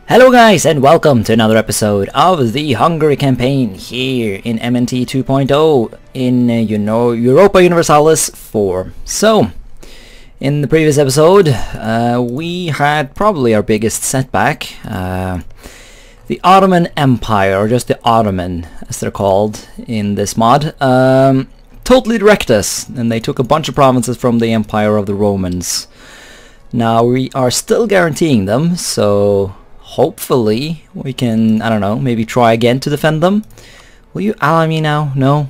Hello guys and welcome to another episode of the Hungary campaign here in MNT 2.0 in Europa Universalis 4. So, in the previous episode we had probably our biggest setback. The Ottoman Empire, or just the Ottoman as they're called in this mod, totally wrecked us, and they took a bunch of provinces from the Empire of the Romans. Now we are still guaranteeing them, so hopefully we can, I don't know, maybe try again to defend them. Will you ally me now? No?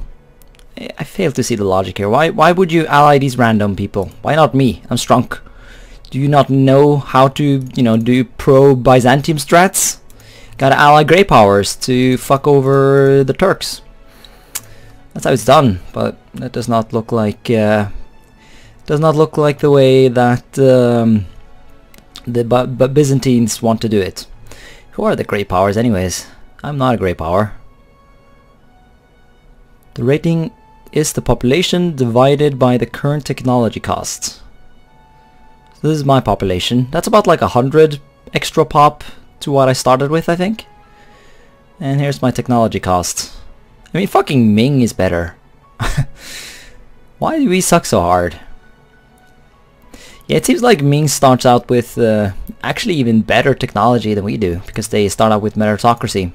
I fail to see the logic here. Why would you ally these random people? Why not me? I'm strong. Do you not know how to, do pro-Byzantium strats? Gotta ally grey powers to fuck over the Turks. That's how it's done, but that does not look like the way that the Byzantines want to do it. Who are the grey powers anyways? I'm not a grey power. The rating is the population divided by the current technology costs. So this is my population. That's about like 100 extra pop to what I started with, I think. And here's my technology cost. I mean, fucking Ming is better. Why do we suck so hard? Yeah, it seems like Ming starts out with actually even better technology than we do, because they start out with meritocracy.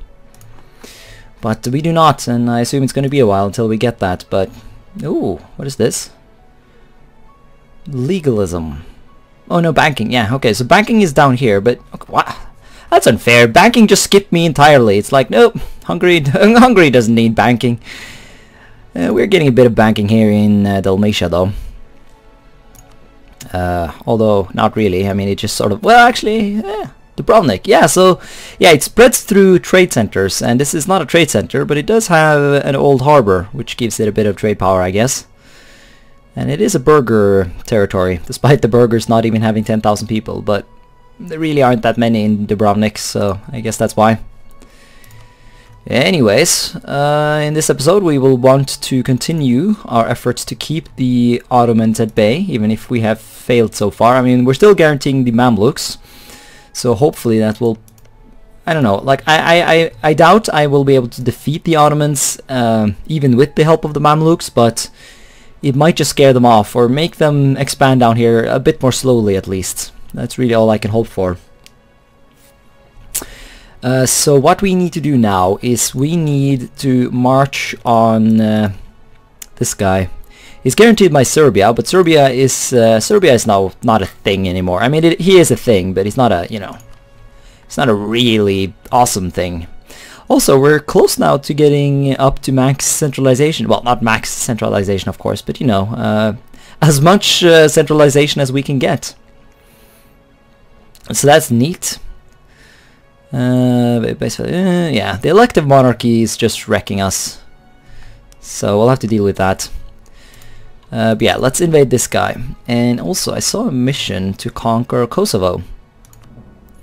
But we do not, and I assume it's going to be a while until we get that, but... Ooh, what is this? Legalism. Oh no, banking, yeah, okay, so banking is down here, but... Okay, what? That's unfair, banking just skipped me entirely. It's like, nope, Hungary doesn't need banking. We're getting a bit of banking here in Dalmatia, though. Although not really. I mean, it just sort of, well, actually, Dubrovnik, yeah. So yeah, it spreads through trade centers, and this is not a trade center, but it does have an old harbor, which gives it a bit of trade power, I guess. And it is a burgher territory, despite the burghers not even having 10,000 people, but there really aren't that many in Dubrovnik, so I guess that's why. Anyways, in this episode we will want to continue our efforts to keep the Ottomans at bay, even if we have failed so far. I mean, we're still guaranteeing the Mamluks, so hopefully that will... I don't know, like, I doubt I will be able to defeat the Ottomans, even with the help of the Mamluks, but it might just scare them off, or make them expand down here a bit more slowly at least. That's really all I can hope for. So what we need to do now is we need to march on this guy. He's guaranteed by Serbia, but Serbia is now not a thing anymore. I mean, he is a thing, but he's not a, it's not a really awesome thing. Also, we're close now to getting up to max centralization. Well, not max centralization, of course, but as much centralization as we can get. So that's neat. Yeah, the elective monarchy is just wrecking us, so we'll have to deal with that. But yeah, let's invade this guy. And also, I saw a mission to conquer Kosovo.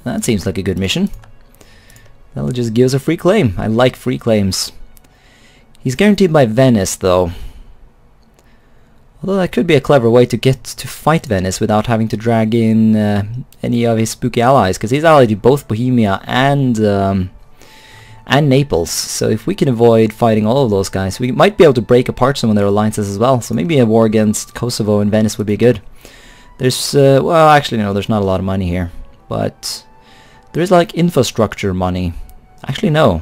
That seems like a good mission. That'll just give us a free claim. I like free claims. He's guaranteed by Venice, though. Although that could be a clever way to get to fight Venice without having to drag in any of his spooky allies, because he's allied to both Bohemia and Naples. So if we can avoid fighting all of those guys, we might be able to break apart some of their alliances as well. So maybe a war against Kosovo and Venice would be good. There's, well, actually no, there's not a lot of money here, but there's like infrastructure money. Actually no.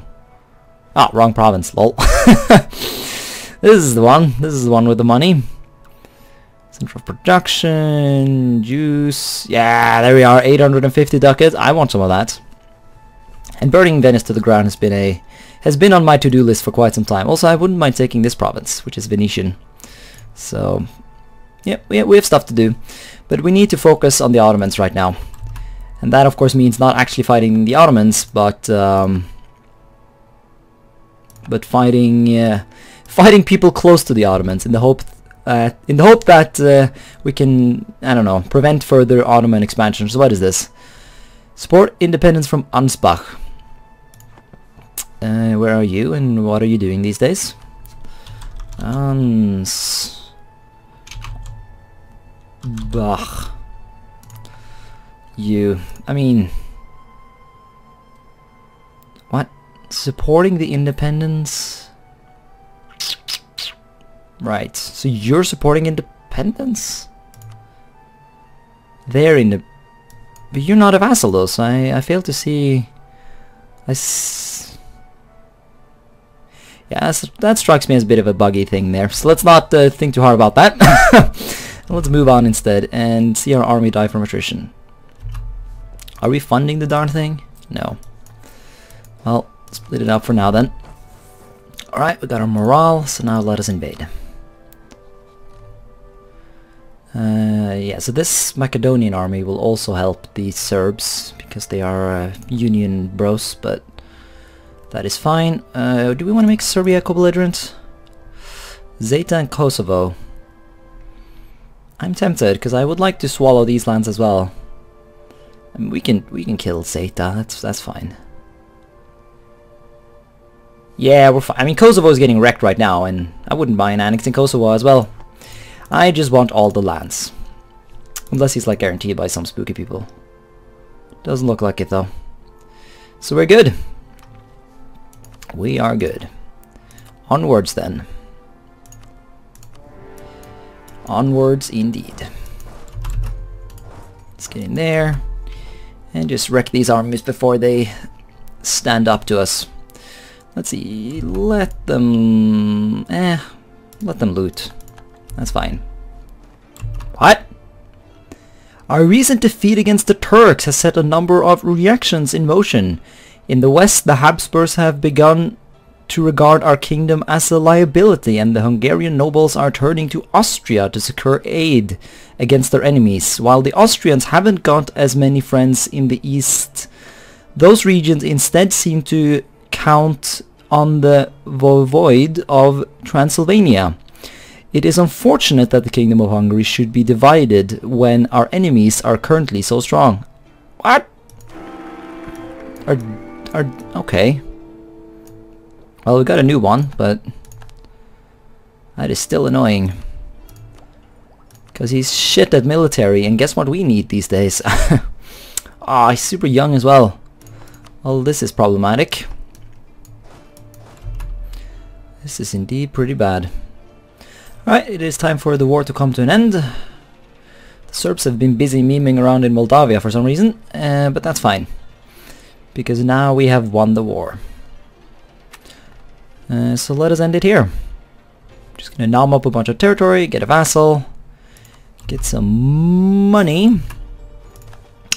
Ah, wrong province, lol. This is the one. This is the one with the money. Central production, juice, yeah, there we are, 850 ducats. I want some of that. And burning Venice to the ground has been on my to-do list for quite some time. Also, I wouldn't mind taking this province, which is Venetian. So, yeah, we have stuff to do, but we need to focus on the Ottomans right now, and that of course means not actually fighting the Ottomans, but fighting people close to the Ottomans in the hope that we can, I don't know, prevent further Ottoman expansion. So what is this? Support independence from Ansbach. Where are you and what are you doing these days? Ansbach. I mean, Supporting the independence. Right, so you're supporting independence? They're in the... But you're not a vassal though, so I fail to see... Yeah, that strikes me as a bit of a buggy thing there. So let's not think too hard about that. Let's move on instead and see our army die from attrition. Are we funding the darn thing? No. Well, split it up for now then. Alright, we got our morale, so now let us invade. Yeah, so this Macedonian army will also help the Serbs, because they are Union bros, but that is fine. Do we want to make Serbia co-belligerent? Zeta and Kosovo. I'm tempted, because I would like to swallow these lands as well. I mean, we can kill Zeta, that's fine. Yeah, we're fine. I mean, Kosovo is getting wrecked right now, and I wouldn't mind annexing Kosovo as well. I just want all the lands. Unless he's like guaranteed by some spooky people. Doesn't look like it though. So we're good. We are good. Onwards then. Onwards indeed. Let's get in there. And just wreck these armies before they stand up to us. Let's see. Let them loot. That's fine. What? Our recent defeat against the Turks has set a number of reactions in motion. In the west, the Habsburgs have begun to regard our kingdom as a liability, and the Hungarian nobles are turning to Austria to secure aid against their enemies. While the Austrians haven't got as many friends in the east, those regions instead seem to count on the voivode of Transylvania. It is unfortunate that the Kingdom of Hungary should be divided when our enemies are currently so strong. What? Okay. Well, we got a new one, but that is still annoying. Because he's shit at military, and guess what we need these days? Ah, he's super young as well. Well, this is problematic. This is indeed pretty bad. Alright, it is time for the war to come to an end. The Serbs have been busy memeing around in Moldavia for some reason, but that's fine. Because now we have won the war. So let us end it here. Just gonna nom up a bunch of territory, get a vassal, get some money,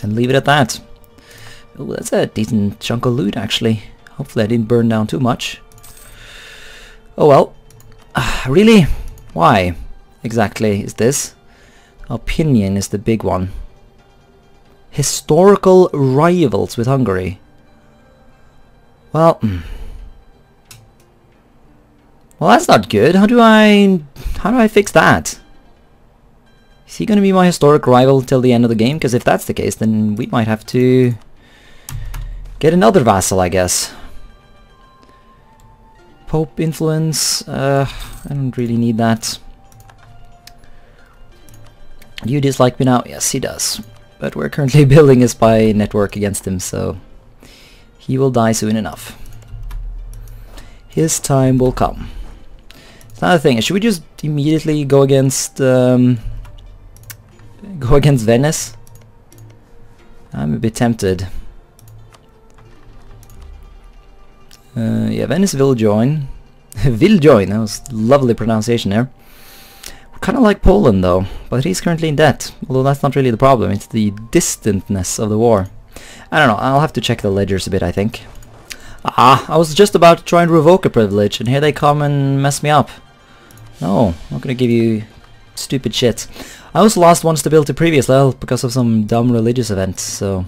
and leave it at that. Oh, that's a decent chunk of loot actually. Hopefully I didn't burn down too much. Oh well. Really? Why exactly is this? Opinion is the big one. Historical rivals with Hungary. Well, that's not good. How do I fix that? Is he going to be my historic rival till the end of the game? Because if that's the case, then we might have to get another vassal, I guess. Pope influence. I don't really need that. Do you dislike me now? Yes, he does. But we're currently building a spy network against him, so he will die soon enough. His time will come. It's another thing. Should we just immediately go against Venice? I'm a bit tempted. Yeah, Venice will join. Will join. That was lovely pronunciation there. Kind of like Poland though, but he's currently in debt. Although that's not really the problem, it's the distantness of the war. I don't know, I'll have to check the ledgers a bit, I think. Ah, I was just about to try and revoke a privilege, and here they come and mess me up. No, I'm not gonna give you stupid shit. I also lost one stability previously because of some dumb religious event, so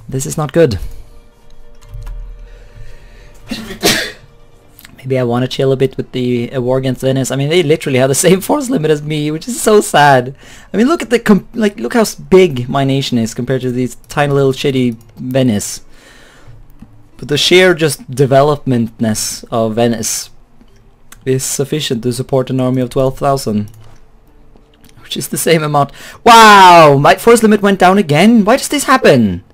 this is not good. Maybe I want to chill a bit with the war against Venice. I mean, they literally have the same force limit as me, which is so sad. I mean, look at the look how big my nation is compared to these tiny little shitty Venice. But the sheer just developmentness of Venice is sufficient to support an army of 12,000, which is the same amount. Wow, my force limit went down again. Why does this happen?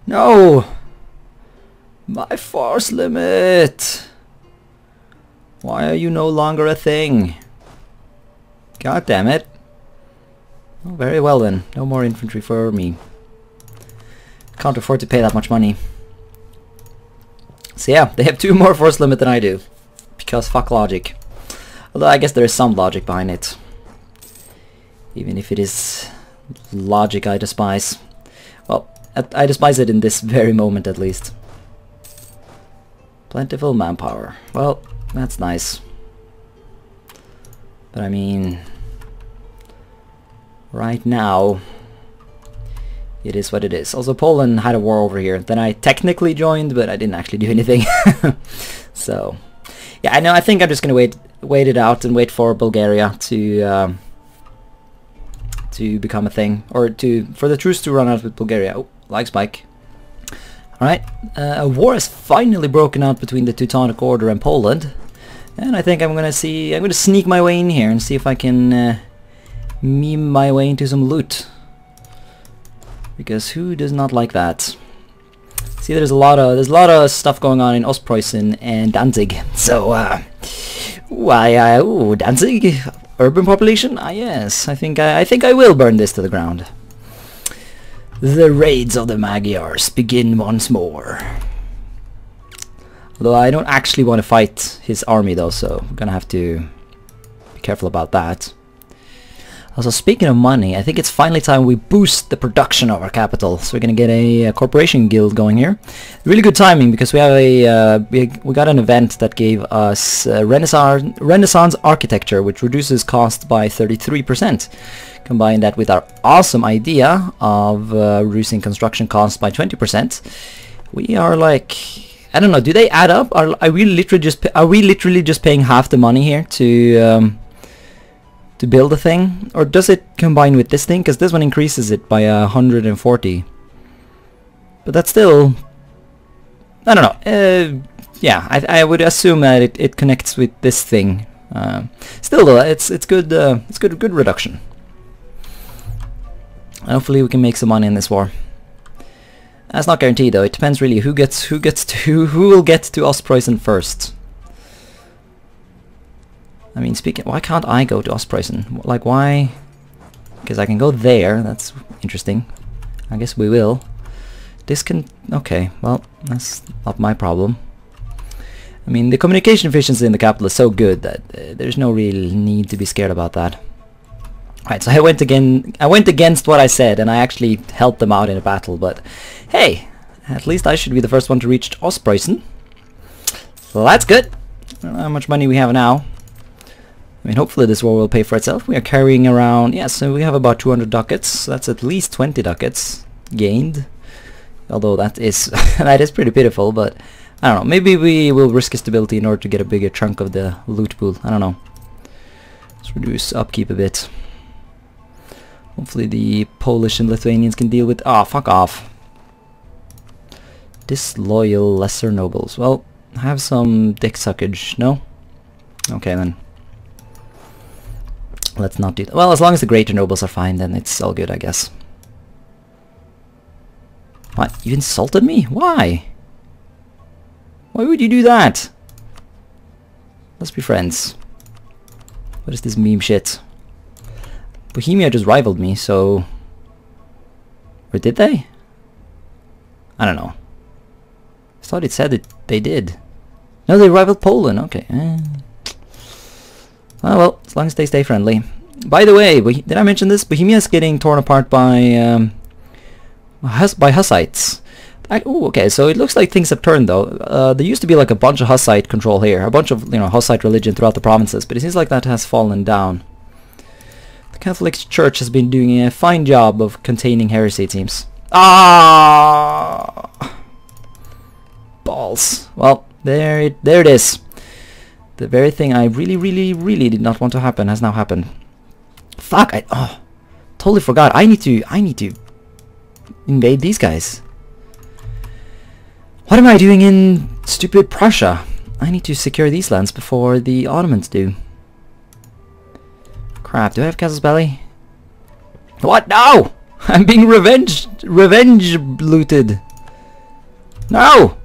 No. My force limit! Why are you no longer a thing? God damn it. Oh, very well then. No more infantry for me. Can't afford to pay that much money. So yeah, they have 2 more force limit than I do. Because fuck logic. Although I guess there is some logic behind it. Even if it is logic I despise. Well, I despise it in this very moment at least. Plentiful manpower. Well, that's nice. But I mean, right now, it is what it is. Also, Poland had a war over here. Then I technically joined, but I didn't actually do anything. So, yeah, I know. I think I'm just gonna wait it out and wait for Bulgaria to become a thing, or for the truce to run out with Bulgaria. Oh, lag spike. All right, a war has finally broken out between the Teutonic Order and Poland, and I think I'm gonna sneak my way in here and see if I can meme my way into some loot. Because who does not like that? See, there's a lot of stuff going on in Ostpreußen and Danzig. So, ooh, Danzig, urban population. Ah, yes, I think I will burn this to the ground. The raids of the Magyars begin once more. Although I don't actually want to fight his army though, so I'm gonna have to be careful about that. Also, speaking of money, I think it's finally time we boost the production of our capital. So we're gonna get a corporation guild going here. Really good timing because we have we got an event that gave us Renaissance architecture, which reduces cost by 33%. Combine that with our awesome idea of reducing construction costs by 20%. We are like, I don't know, do they add up? Are we literally just paying half the money here to build a thing, or does it combine with this thing? Because this one increases it by 140, but that's still, I don't know. Yeah, I would assume that it connects with this thing. Still though, it's good. It's good reduction. Hopefully we can make some money in this war. That's not guaranteed though. It depends really who will get to Ostpreußen first. I mean, why can't I go to Ostpreußen? Like, why? Because I can go there. That's interesting. I guess we will. This can... Okay, well, that's not my problem. I mean, the communication efficiency in the capital is so good that there's no real need to be scared about that. Alright, so I went against what I said, and I actually helped them out in a battle, but hey, at least I should be the first one to reach Ostpreußen. So that's good. I don't know how much money we have now. I mean, hopefully this war will pay for itself. We are carrying around, yeah, so we have about 200 ducats. So that's at least 20 ducats gained. Although that is that is pretty pitiful, but I don't know. Maybe we will risk stability in order to get a bigger chunk of the loot pool. I don't know. Let's reduce upkeep a bit. Hopefully the Polish and Lithuanians can deal with... Ah, fuck off. Disloyal lesser nobles. Well, have some dick suckage, no? Okay then. Let's not do that. Well, as long as the greater nobles are fine, then it's all good, I guess. What? You insulted me? Why? Why would you do that? Let's be friends. What is this meme shit? Bohemia just rivaled me, so... Or did they? I don't know. I thought it said that they did. No, they rivaled Poland. Okay. Oh, well, as long as they stay friendly. By the way, did I mention this? Bohemia is getting torn apart by Hussites. Oh, okay, so it looks like things have turned though. There used to be like a bunch of Hussite control here, a bunch of Hussite religion throughout the provinces, but it seems like that has fallen down. The Catholic Church has been doing a fine job of containing heresy, it seems. Ah, balls. Well, there it is. The very thing I really did not want to happen has now happened. Fuck! Totally forgot. I need to invade these guys. What am I doing in stupid Prussia? I need to secure these lands before the Ottomans do. Crap! Do I have Casus Belli? What? No! I'm being revenge looted. No!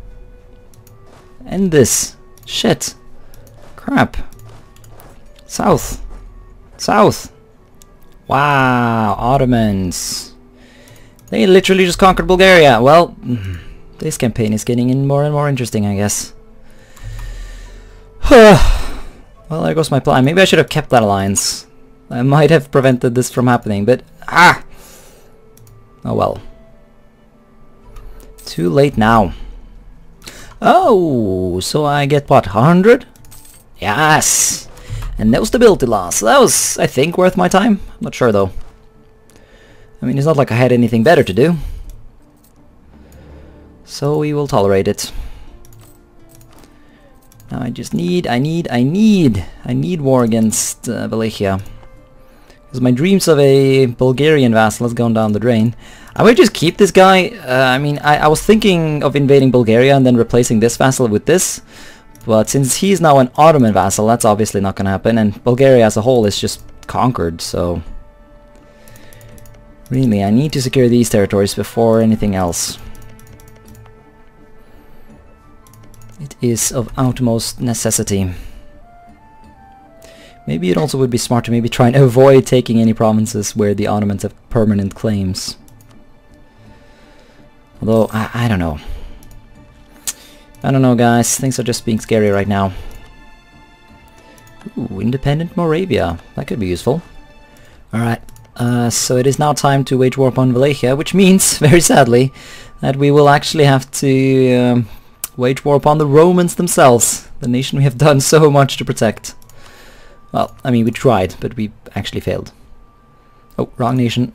End this. Shit. Crap. South. South. Wow, Ottomans. They literally just conquered Bulgaria. Well, this campaign is getting in more and more interesting, I guess. Well, there goes my plan. Maybe I should have kept that alliance. I might have prevented this from happening, but oh well. Too late now. Oh, so I get what, 100? Yes! And no stability loss. So that was, I think, worth my time. I'm not sure though. I mean, it's not like I had anything better to do. So we will tolerate it. Now I just need war against Wallachia. Because my dreams of a Bulgarian vassal has gone down the drain. I might just keep this guy. I mean, I was thinking of invading Bulgaria and then replacing this vassal with this. But since he's now an Ottoman vassal, that's obviously not going to happen. And Bulgaria as a whole is just conquered, so... Really, I need to secure these territories before anything else. It is of utmost necessity. Maybe it also would be smart to maybe try and avoid taking any provinces where the Ottomans have permanent claims. Although, I don't know. I don't know, guys. Things are just being scary right now. Ooh, independent Moravia. That could be useful. Alright, so it is now time to wage war upon Wallachia, which means, very sadly, that we will actually have to wage war upon the Romans themselves, the nation we have done so much to protect. Well, I mean, we tried, but we actually failed. Oh, wrong nation.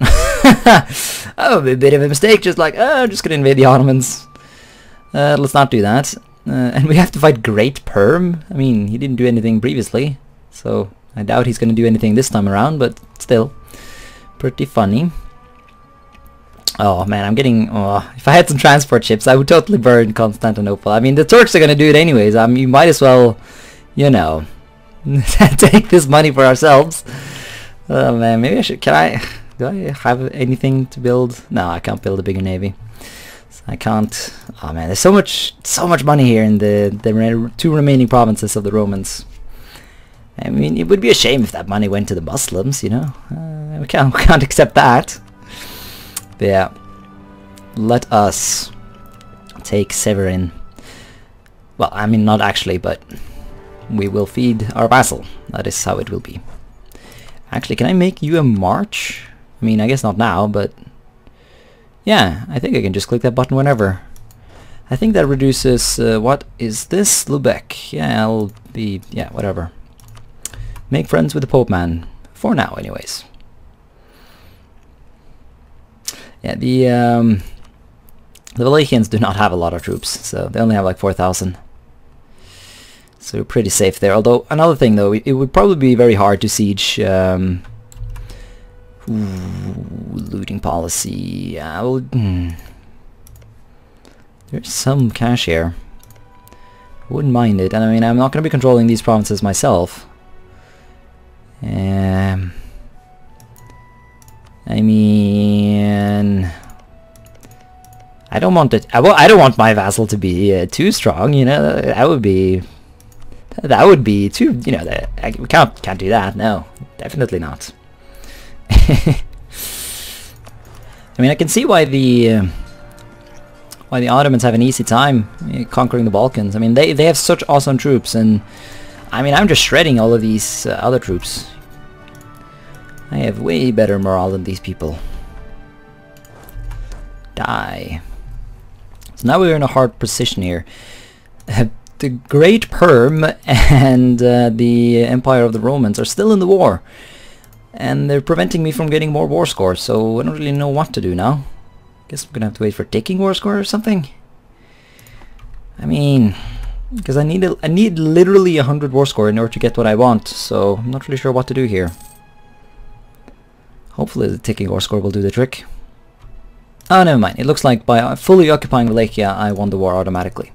Oh, a bit of a mistake, just like, oh, just gonna invade the Ottomans. Let's not do that. And we have to fight Great Perm. I mean, he didn't do anything previously, so I doubt he's gonna do anything this time around, but still, pretty funny. Oh man, I'm getting... Oh, if I had some transport ships, I would totally burn Constantinople. I mean, the Turks are gonna do it anyways. I mean, you might as well, you know, take this money for ourselves. Oh man, maybe I should... Can I... Do I have anything to build? No, I can't build a bigger navy. So I can't... Oh man, there's so much money here in the two remaining provinces of the Romans. I mean, it would be a shame if that money went to the Muslims, you know. We can't accept that. But yeah, let us take Severin. Well, I mean, not actually, but we will feed our vassal. That is how it will be. Actually, can I make you a march? I mean, I guess not now, but yeah, I think I can just click that button whenever. I think that reduces, what is this? Lubeck. Yeah, I'll be, yeah, whatever. Make friends with the Pope man. For now, anyways. Yeah, the Wallachians do not have a lot of troops, so they only have like 4,000. So we're pretty safe there. Although, another thing though, it would probably be very hard to siege... looting policy... There's some cash here. Wouldn't mind it. And I mean, I'm not going to be controlling these provinces myself. I mean, I don't want it. I don't want my vassal to be too strong. You know, that would be too. You know, we can't do that. No, definitely not. I mean, I can see why the Ottomans have an easy time conquering the Balkans. I mean, they have such awesome troops, and I mean, I'm just shredding all of these other troops. I have way better morale than these people. Die. So now we're in a hard position here. The Great Perm and the Empire of the Romans are still in the war. And they're preventing me from getting more war scores, so I don't really know what to do now. Guess I'm gonna have to wait for taking war score or something. I mean, because I need literally 100 war score in order to get what I want, so I'm not really sure what to do here. Hopefully the ticking war score will do the trick. Oh, never mind. It looks like by fully occupying Wallachia, I won the war automatically.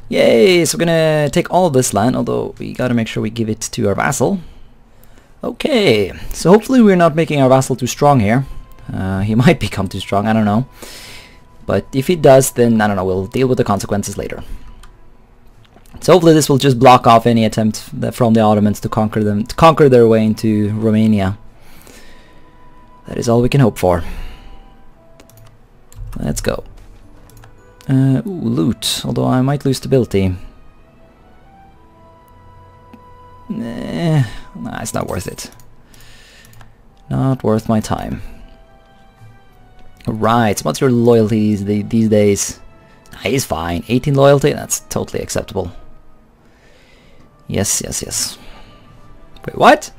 Yay! So we're gonna take all of this land, although we gotta make sure we give it to our vassal. Okay, so hopefully we're not making our vassal too strong here. He might become too strong, I don't know. But if he does, then, I don't know, we'll deal with the consequences later. So hopefully this will just block off any attempt from the Ottomans to conquer their way into Romania. That is all we can hope for. Let's go. Ooh, loot, although I might lose stability. Nah, it's not worth it. Not worth my time. Right, so what's your loyalty these days? He's fine. 18 loyalty, that's totally acceptable. Yes, yes, yes. Wait, what?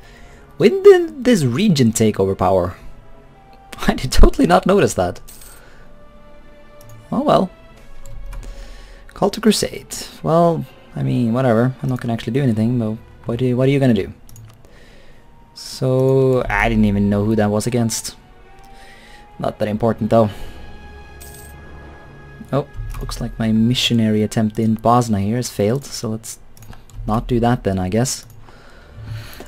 When did this region take over power? I did totally not notice that. Oh well. Call to crusade. Well, I mean, whatever. I'm not gonna actually do anything, but what are you gonna do? So, I didn't even know who that was against. Not that important though. Oh, looks like my missionary attempt in Bosnia here has failed, so let's not do that then, I guess.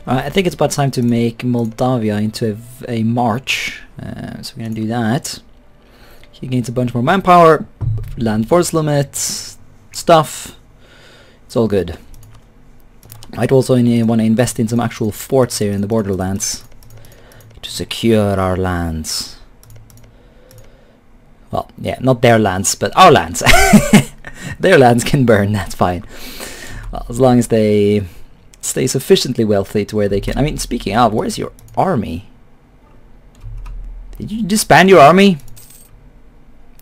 I think it's about time to make Moldavia into a march, so we're gonna do that. He gains a bunch more manpower, land force limits, stuff. It's all good. Might also want to invest in some actual forts here in the borderlands to secure our lands. Well, yeah, not their lands, but our lands. Their lands can burn, that's fine. Well, as long as they stay sufficiently wealthy to where they can. I mean, speaking of, where's your army? Did you disband your army?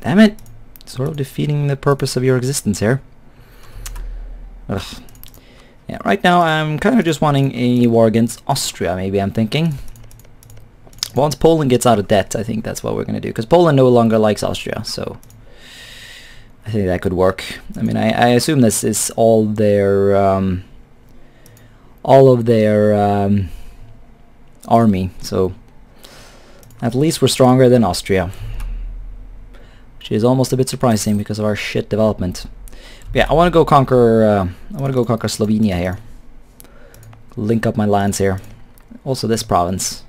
Damn it. Sort of defeating the purpose of your existence here. Ugh. Yeah, right now I'm kind of just wanting a war against Austria, maybe I'm thinking. Once Poland gets out of debt, I think that's what we're going to do. Because Poland no longer likes Austria, so I think that could work. I mean, I assume this is all of their army, so at least we're stronger than Austria. Which is almost a bit surprising because of our shit development. But yeah, I want to go conquer Slovenia here. Link up my lands here. Also this province.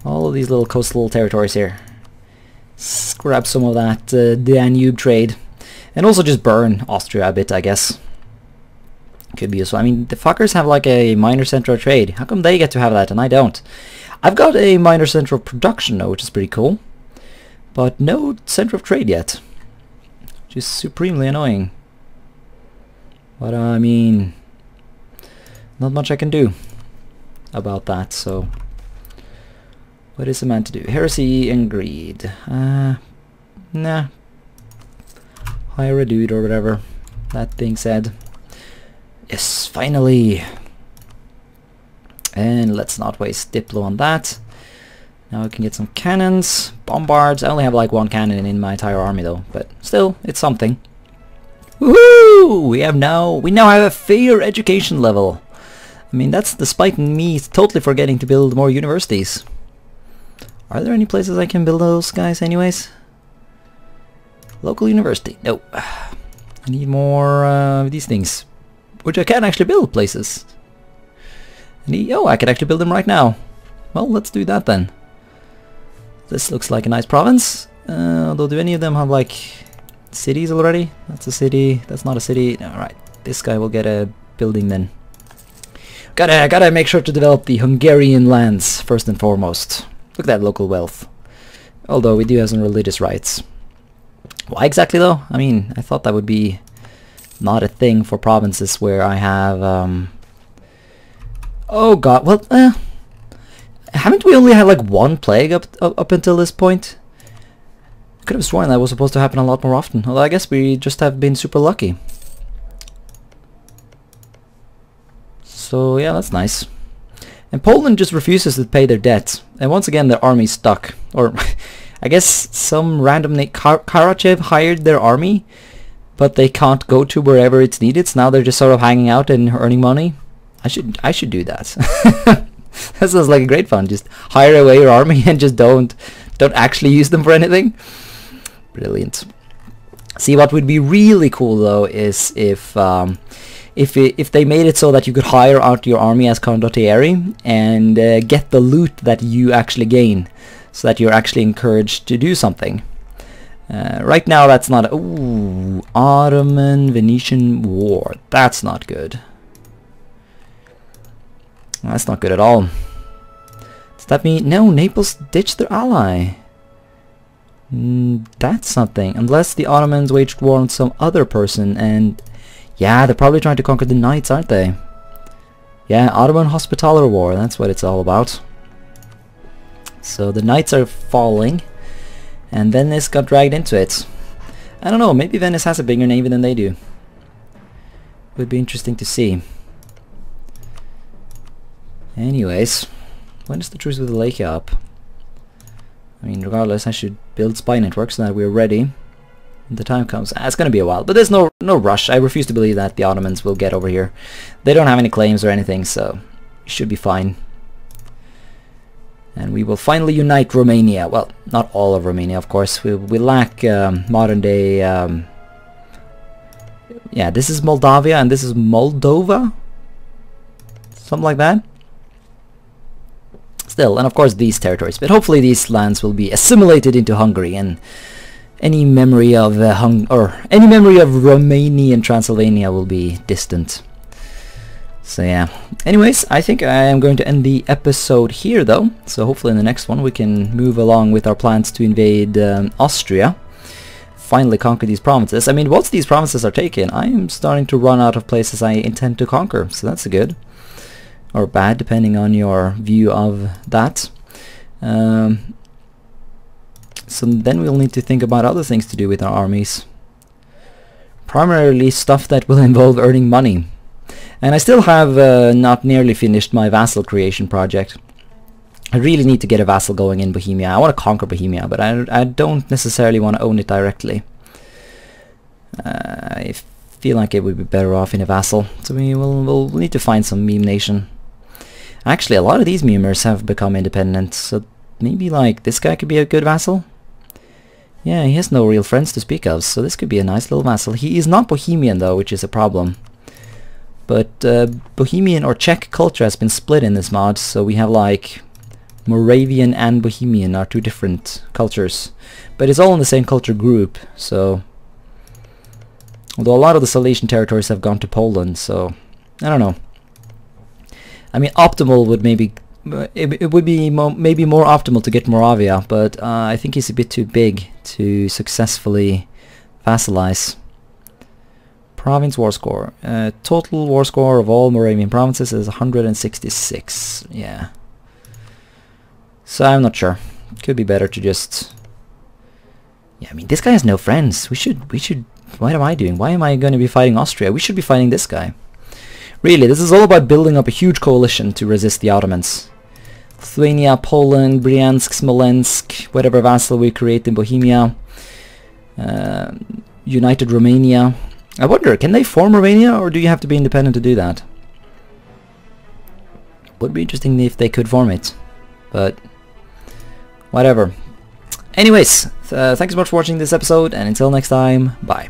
All of these little coastal territories here. Grab some of that Danube trade. And also just burn Austria a bit, I guess. Could be useful. I mean, the fuckers have like a minor center of trade. How come they get to have that and I don't? I've got a minor center of production though, which is pretty cool. But no center of trade yet. Which is supremely annoying. But I mean, not much I can do about that, so what is a man to do? Heresy and greed. Nah. Hire a dude or whatever. That being said. Yes, finally. And let's not waste Diplo on that. Now we can get some cannons, bombards. I only have like one cannon in my entire army though, but still, it's something. Woohoo! We now have a fair education level. I mean, that's despite me totally forgetting to build more universities. Are there any places I can build those guys anyways? Local university. No. I need more of these things. Which I can actually build places. Oh, I can actually build them right now. Well, let's do that then. This looks like a nice province. Although, do any of them have like cities already? That's a city. That's not a city. Alright, this guy will get a building then. Gotta make sure to develop the Hungarian lands first and foremost. Look at that local wealth. Although we do have some religious rights. Why exactly though? I mean, I thought that would be not a thing for provinces where I have oh god, well, haven't we only had like one plague up until this point? I could have sworn that was supposed to happen a lot more often. Although I guess we just have been super lucky. So yeah, that's nice. And Poland just refuses to pay their debts. And once again their army's stuck. Or I guess some random Karachev hired their army, but they can't go to wherever it's needed. So now they're just sort of hanging out and earning money. I should do that. That sounds like a great fun. Just hire away your army and just don't actually use them for anything. Brilliant. See, what would be really cool though is if they made it so that you could hire out your army as condottieri and get the loot that you actually gain, so that you're actually encouraged to do something. Right now that's not... Ooh, Ottoman-Venetian War. That's not good. That's not good at all. Does that mean... No, Naples ditched their ally. That's something. Unless the Ottomans waged war on some other person and... Yeah, they're probably trying to conquer the Knights, aren't they? Yeah, Ottoman Hospitaller War. That's what it's all about. So the Knights are falling. And Venice got dragged into it. I don't know, maybe Venice has a bigger navy than they do. Would be interesting to see. Anyways, when is the truce with Wallachia up? I mean, regardless, I should build spy networks so that we're ready when the time comes. It's gonna be a while, but there's no rush. I refuse to believe that the Ottomans will get over here. They don't have any claims or anything, so it should be fine. And we will finally unite Romania. Well, not all of Romania, of course. We lack modern day... yeah, this is Moldavia and this is Moldova? Something like that. Still, and of course these territories. But hopefully these lands will be assimilated into Hungary, and any memory of any memory of Romania and Transylvania will be distant. So yeah. Anyways, I think I am going to end the episode here though. So hopefully in the next one we can move along with our plans to invade Austria. Finally conquer these provinces. I mean, once these provinces are taken, I am starting to run out of places I intend to conquer. So that's good. Or bad, depending on your view of that. So then we'll need to think about other things to do with our armies. Primarily stuff that will involve earning money. And I still have not nearly finished my vassal creation project. I really need to get a vassal going in Bohemia. I want to conquer Bohemia, but I don't necessarily want to own it directly. I feel like it would be better off in a vassal. So we'll need to find some meme nation. Actually, a lot of these memers have become independent, so maybe like this guy could be a good vassal. Yeah, he has no real friends to speak of, so this could be a nice little vassal. He is not Bohemian though, which is a problem. But Bohemian or Czech culture has been split in this mod, so we have like Moravian and Bohemian are two different cultures. But it's all in the same culture group, so... Although a lot of the Silesian territories have gone to Poland, so... I don't know. I mean, optimal would maybe... It would be maybe more optimal to get Moravia, but I think he's a bit too big to successfully vassalize. Province war score. Total war score of all Moravian provinces is 166. Yeah. So I'm not sure. Could be better to just... Yeah, I mean, this guy has no friends. We should... What am I doing? Why am I going to be fighting Austria? We should be fighting this guy. Really, this is all about building up a huge coalition to resist the Ottomans. Lithuania, Poland, Bryansk, Smolensk, whatever vassal we create in Bohemia. United Romania. I wonder, can they form Romania, or do you have to be independent to do that? Would be interesting if they could form it, but whatever. Anyways, thanks so much for watching this episode, and until next time, bye.